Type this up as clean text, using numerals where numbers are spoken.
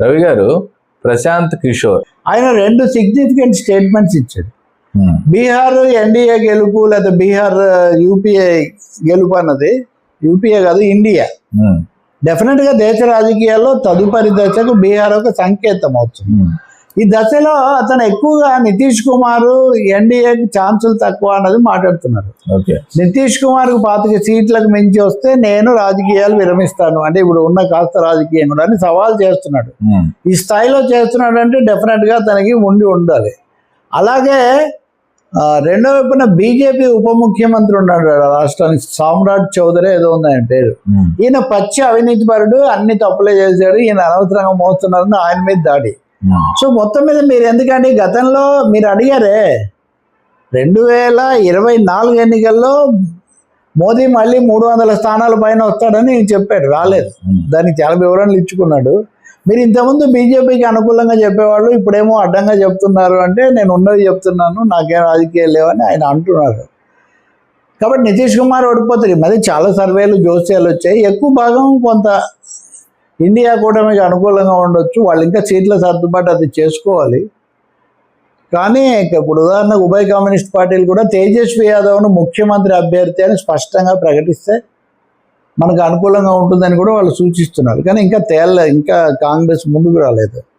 రవి గారు, ప్రశాంత్ కిషోర్ ఆయన 2 significant statements ఇచ్చాడు. బీహార్ ఎన్డీఏ గెలుపు లేదా బీహార్ యూపీఏ గెలుపు అన్నది, యూపీఏ కాదు ఇండియా, డెఫినెట్ గా దేశ రాజకీయాల్లో తదుపరి దశకు బీహార్ ఒక సంకేతం అవుతుంది. ఈ దశలో అతను ఎక్కువగా నితీష్ కుమార్ ఎన్డీఏకి ఛాన్సులు తక్కువ అన్నది మాట్లాడుతున్నారు. నితీష్ కుమార్ 25 సీట్లకు మించి వస్తే నేను రాజకీయాలు విరమిస్తాను అంటే ఇప్పుడు ఉన్న కాస్త రాజకీయం కూడా అని సవాల్ చేస్తున్నాడు. ఈ స్థాయిలో చేస్తున్నాడు అంటే డెఫినెట్ గా తనకి ఉండాలి. అలాగే రెండో వైపున బీజేపీ ఉప ముఖ్యమంత్రి ఉన్నాడు రాష్ట్రానికి, సామ్రాట్ చౌదరి ఏదో ఉంది ఆయన పేరు. ఈయన పచ్చి అవినీతిపరుడు, అన్ని తప్పులే చేశాడు, ఈయన అనవసరంగా మోస్తున్నారని ఆయన మీద దాడి. సో మొత్తం మీద మీరు ఎందుకంటే గతంలో మీరు అడిగారే 2024 ఎన్నికల్లో మోదీ మళ్ళీ 300 స్థానాల పైన వస్తాడని చెప్పాడు, రాలేదు. దానికి చాలా వివరణలు ఇచ్చుకున్నాడు. మీరు ఇంతకుముందు బీజేపీకి అనుకూలంగా చెప్పేవాళ్ళు ఇప్పుడేమో అడ్డంగా చెప్తున్నారు అంటే నేను ఉన్నది చెప్తున్నాను, నాకేం రాజకీయాలు లేవని ఆయన అంటున్నారు. కాబట్టి నితీష్ కుమార్ ఓడిపోతారు. మరి చాలా సర్వేలు జోస్యాలు వచ్చాయి, ఎక్కువ భాగం కొంత ఇండియా కూటమికి అనుకూలంగా ఉండొచ్చు, వాళ్ళు ఇంకా సీట్ల సర్దుబాటు అది చేసుకోవాలి. కానీ ఇప్పుడు ఉదాహరణకు ఉభయ కమ్యూనిస్ట్ పార్టీలు కూడా తేజస్వి యాదవ్ను ముఖ్యమంత్రి అభ్యర్థి అని స్పష్టంగా ప్రకటిస్తే మనకు అనుకూలంగా ఉంటుందని కూడా వాళ్ళు సూచిస్తున్నారు. కానీ ఇంకా ఇంకా కాంగ్రెస్ ముందుకు రాలేదు.